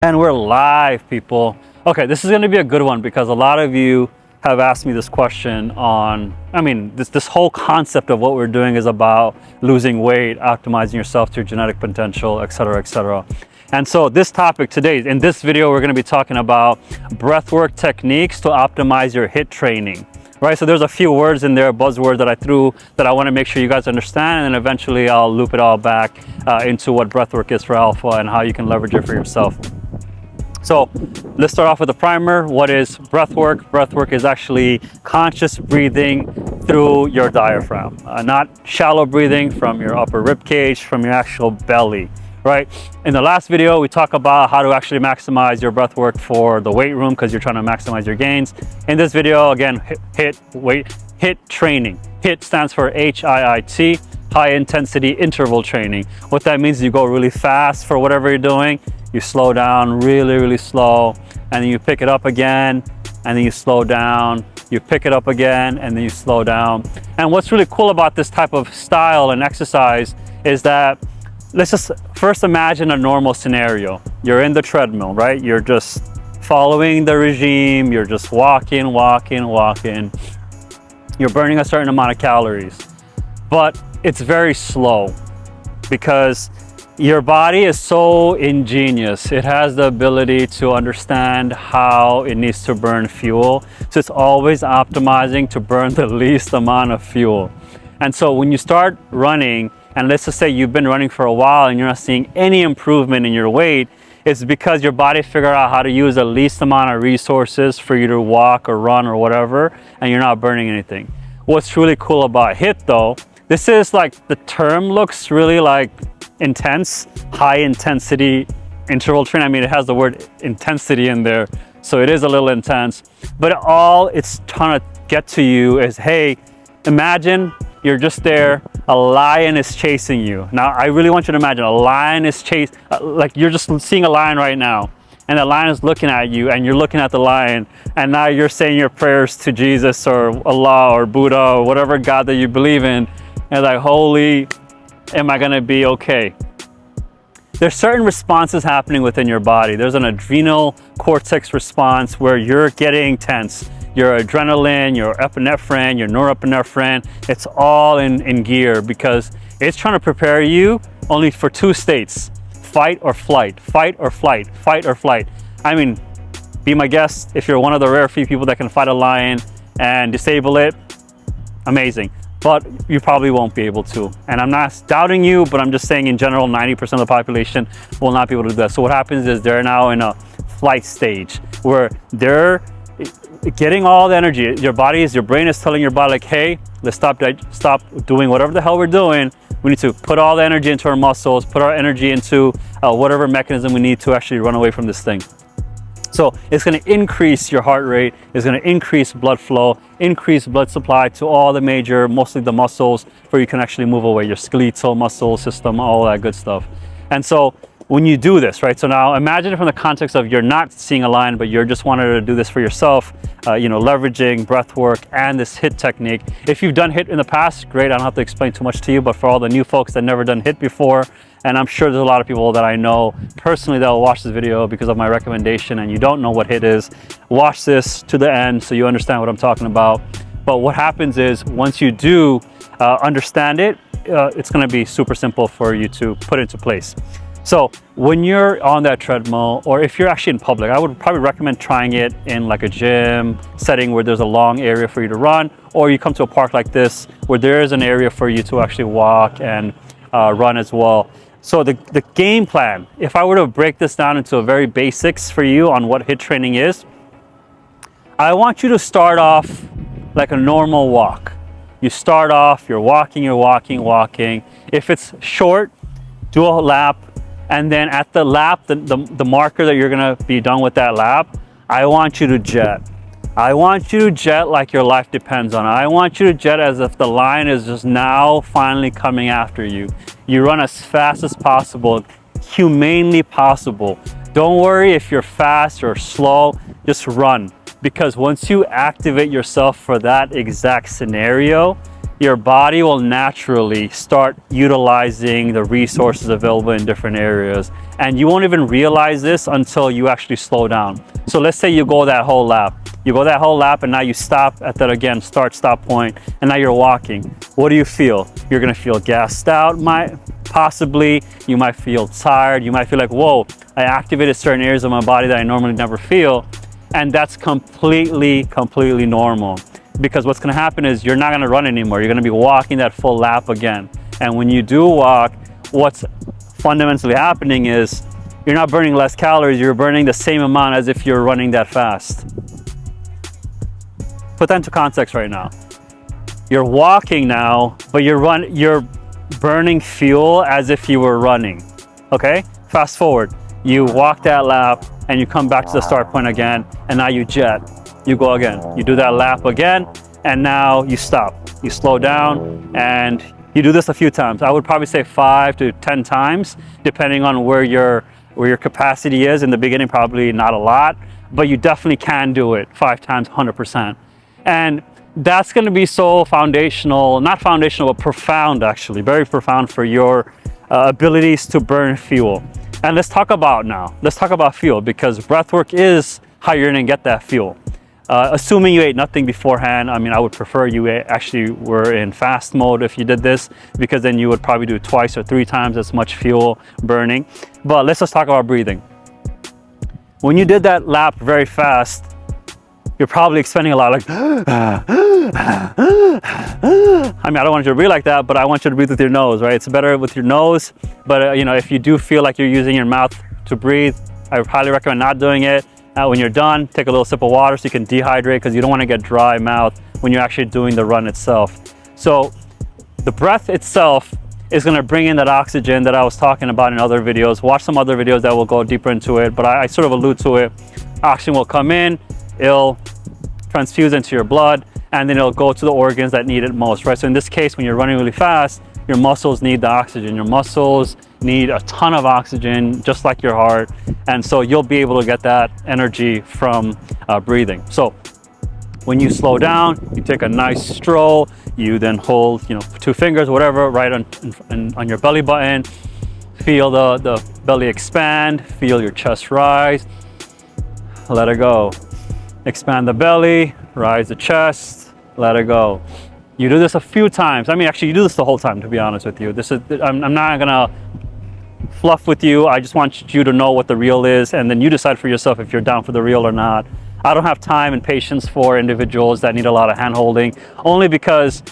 And we're live, people. Okay, this is going to be a good one because a lot of you have asked me this question on, this whole concept of what we're doing is about losing weight, optimizing yourself to your genetic potential, etc., etc. And so this topic today, in this video, we're going to be talking about breathwork techniques to optimize your HIIT training. Right, so there's a few words in there, buzzwords that I threw that I want to make sure you guys understand, and then eventually I'll loop it all back into what breathwork is for alpha and how you can leverage it for yourself. So let's start off with a primer. What is breathwork? Breathwork is actually conscious breathing through your diaphragm, not shallow breathing from your upper rib cage, from your actual belly. Right. In the last video, we talk about how to actually maximize your breath work for the weight room because you're trying to maximize your gains. In this video, again, HIIT training. HIIT stands for HIIT, high intensity interval training. What that means is you go really fast for whatever you're doing. You slow down really, really slow, and then you pick it up again, and then you slow down. You pick it up again, and then you slow down. And what's really cool about this type of style and exercise is that let's just first imagine a normal scenario. You're in the treadmill, right? You're just following the regime. You're just walking. You're burning a certain amount of calories, but it's very slow because your body is so ingenious. It has the ability to understand how it needs to burn fuel. So it's always optimizing to burn the least amount of fuel. And so when you start running, and let's just say you've been running for a while and you're not seeing any improvement in your weight, it's because your body figured out how to use the least amount of resources for you to walk or run or whatever, and you're not burning anything. What's really cool about HIIT though, this is like, the term looks really like intense, high intensity interval training. It has the word intensity in there, so it is a little intense, but all it's trying to get to you is, hey, imagine you're just there, a lion is chasing you. Now, I really want you to imagine a lion is like you're just seeing a lion right now, and the lion is looking at you, and you're looking at the lion, and now you're saying your prayers to Jesus or Allah or Buddha or whatever God that you believe in, and like, holy, am I gonna be okay? There's certain responses happening within your body. There's an adrenal cortex response where you're getting tense. Your adrenaline, your epinephrine, your norepinephrine, it's all in gear because it's trying to prepare you only for two states: fight or flight, fight or flight, fight or flight. Be my guest. If you're one of the rare few people that can fight a lion and disable it, amazing. But you probably won't be able to. And I'm not doubting you, but I'm just saying in general, 90% of the population will not be able to do that. So what happens is they're now in a flight stage where they're getting all the energy. Your brain is telling your body like, hey, let's stop doing whatever the hell we're doing. We need to put all the energy into our muscles, put our energy into whatever mechanism we need to actually run away from this thing. So it's going to increase your heart rate, it's going to increase blood flow, increase blood supply to all the major, mostly the muscles where you can actually move away, your skeletal muscle system, all that good stuff. And so when you do this, right? So now imagine it from the context of you're not seeing a lion, but you're just wanting to do this for yourself, leveraging breath work and this HIIT technique. If you've done HIIT in the past, great, I don't have to explain too much to you, but for all the new folks that never done HIIT before, and I'm sure there's a lot of people that I know personally that will watch this video because of my recommendation, and you don't know what HIIT is, watch this to the end so you understand what I'm talking about. But what happens is once you do understand it, it's going to be super simple for you to put into place. So when you're on that treadmill, or if you're actually in public, I would probably recommend trying it in like a gym setting where there's a long area for you to run, or you come to a park like this where there is an area for you to actually walk and run as well. So the game plan, if I were to break this down into a very basics for you on what HIIT training is, I want you to start off like a normal walk. You start off, you're walking. If it's short, do a lap. And then at the lap, the marker that you're gonna be done with that lap, I want you to jet. I want you to jet like your life depends on it. I want you to jet as if the lion is just now finally coming after you. You run as fast as possible, humanely possible. Don't worry if you're fast or slow, just run. Because once you activate yourself for that exact scenario, your body will naturally start utilizing the resources available in different areas. And you won't even realize this until you actually slow down. So let's say you go that whole lap. You go that whole lap and now you stop at that, again, start-stop point, and now you're walking. What do you feel? You're gonna feel gassed out, possibly. You might feel tired. You might feel like, whoa, I activated certain areas of my body that I normally never feel. And that's completely normal. Because what's gonna happen is you're not gonna run anymore. You're gonna be walking that full lap again. And when you do walk, what's fundamentally happening is you're not burning less calories, you're burning the same amount as if you're running that fast. Put that into context right now. You're walking now, but you're burning fuel as if you were running, okay? Fast forward, you walk that lap and you come back to the start point again, and now you jet. You go again, you do that lap again, and now you stop. You slow down, and you do this a few times. I would probably say 5 to 10 times, depending on where your capacity is. In the beginning, probably not a lot, but you definitely can do it 5 times, 100%. And that's gonna be so foundational, not foundational, but profound actually, very profound for your abilities to burn fuel. And let's talk about fuel, because breathwork is how you're gonna get that fuel. Assuming you ate nothing beforehand, I mean, I would prefer you actually were in fast mode if you did this, because then you would probably do 2 or 3 times as much fuel burning. But let's just talk about breathing. When you did that lap very fast, you're probably expending a lot, like, I mean, I don't want you to breathe like that, but I want you to breathe with your nose, right? It's better with your nose, but you know, if you do feel like you're using your mouth to breathe, I would highly recommend not doing it. When you're done, take a little sip of water so you can dehydrate, because you don't want to get dry mouth when you're actually doing the run itself. So the breath itself is going to bring in that oxygen that I was talking about in other videos. Watch some other videos that will go deeper into it, but I sort of allude to it. Oxygen will come in, it'll transfuse into your blood, and then it'll go to the organs that need it most, right? So in this case, when you're running really fast, your muscles need the oxygen. Your muscles need a ton of oxygen, just like your heart. And so you'll be able to get that energy from breathing. So when you slow down, you take a nice stroll, you then hold, 2 fingers, whatever, right on your belly button. Feel the belly expand, feel your chest rise, let it go. Expand the belly, rise the chest, let it go. You do this a few times. I mean, actually, you do this the whole time, to be honest with you. I'm not gonna fluff with you. I just want you to know what the real is, and then you decide for yourself if you're down for the real or not. I don't have time and patience for individuals that need a lot of hand-holding, only because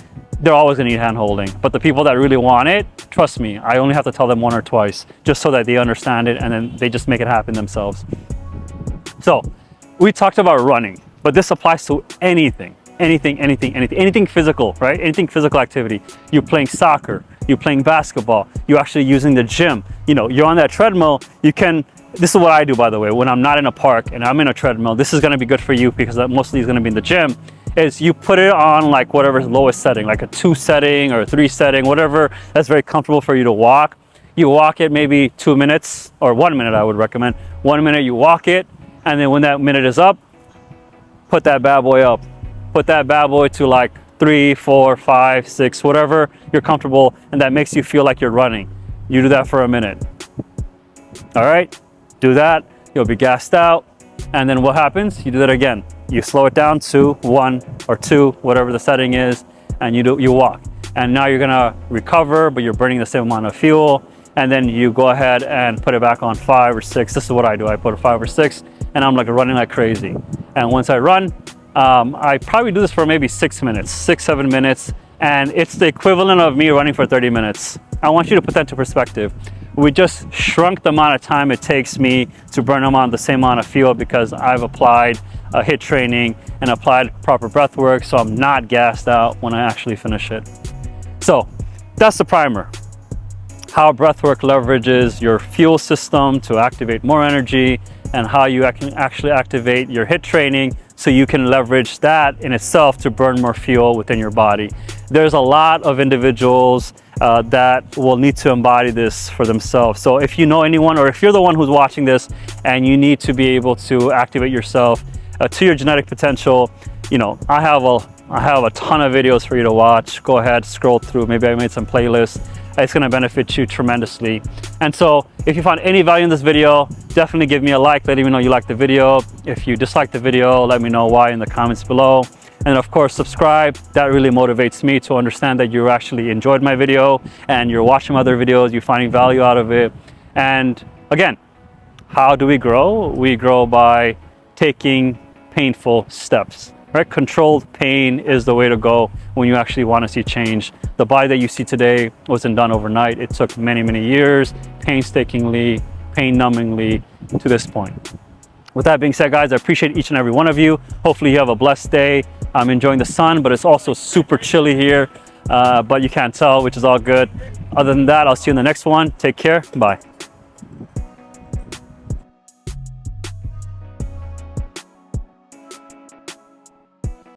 they're always gonna need hand-holding. But the people that really want it, trust me, I only have to tell them 1 or twice, just so that they understand it, and then they just make it happen themselves. So, we talked about running, but this applies to anything physical, right? Anything physical activity. You're playing soccer, you're playing basketball, you're actually using the gym. You're on that treadmill, this is what I do, by the way, when I'm not in a park and I'm in a treadmill. This is gonna be good for you, because mostly it's gonna be in the gym, is you put it on like whatever's lowest setting, like a 2 setting or a 3 setting, whatever that's very comfortable for you to walk. You walk it maybe 2 minutes, or 1 minute I would recommend. 1 minute you walk it, and then when that minute is up, put that bad boy up. Put that bad boy to like 3, 4, 5, 6, whatever you're comfortable, and that makes you feel like you're running. You do that for a minute. All right, do that, you'll be gassed out, and then what happens? You do that again. You slow it down to 1 or 2, whatever the setting is, and you walk. And now you're gonna recover, but you're burning the same amount of fuel, and then you go ahead and put it back on 5 or 6. This is what I do. I put a 5 or 6, and I'm like running like crazy. And once I run, I probably do this for maybe 6 minutes, 6-7 minutes, and it's the equivalent of me running for 30 minutes. I want you to put that into perspective. We just shrunk the amount of time it takes me to burn the same amount of fuel, because I've applied HIIT training and applied proper breath work, so I'm not gassed out when I actually finish it. So that's the primer. How breathwork leverages your fuel system to activate more energy, and how you can actually activate your HIIT training so you can leverage that in itself to burn more fuel within your body. There's a lot of individuals that will need to embody this for themselves. So if you know anyone, or if you're the one who's watching this and you need to be able to activate yourself to your genetic potential, I have I have a ton of videos for you to watch. Go ahead, scroll through. Maybe I made some playlists. It's going to benefit you tremendously. And so if you found any value in this video, definitely give me a like, letting me know you liked the video. If you disliked the video, let me know why in the comments below. And of course, subscribe. That really motivates me to understand that you actually enjoyed my video and you're watching other videos, you're finding value out of it. And again, how do we grow? We grow by taking painful steps. Right? Controlled pain is the way to go when you actually want to see change. The body that you see today wasn't done overnight. It took many, many years, painstakingly, pain-numbingly to this point. With that being said, guys, I appreciate each and every one of you. Hopefully you have a blessed day. I'm enjoying the sun, but it's also super chilly here, but you can't tell, which is all good. Other than that, I'll see you in the next one. Take care. Bye.